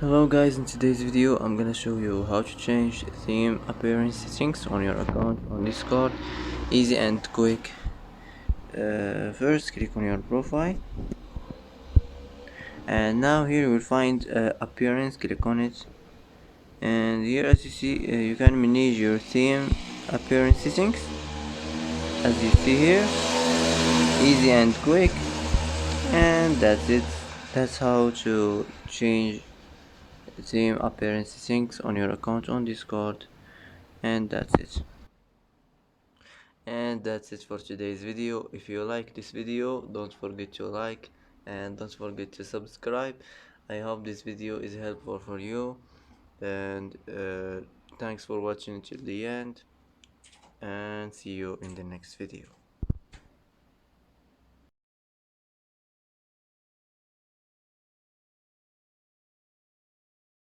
Hello guys, in today's video I'm gonna show you how to change theme appearance settings on your account on Discord. Easy and quick. First click on your profile, and now here you will find appearance. Click on it, and here as you see you can manage your theme appearance settings as you see here. Easy and quick, and that's it. That's how to change theme appearance settings on your account on Discord, and that's it. And that's it for today's video. If you like this video, don't forget to like and don't forget to subscribe. I hope this video is helpful for you, and thanks for watching till the end, and see you in the next video.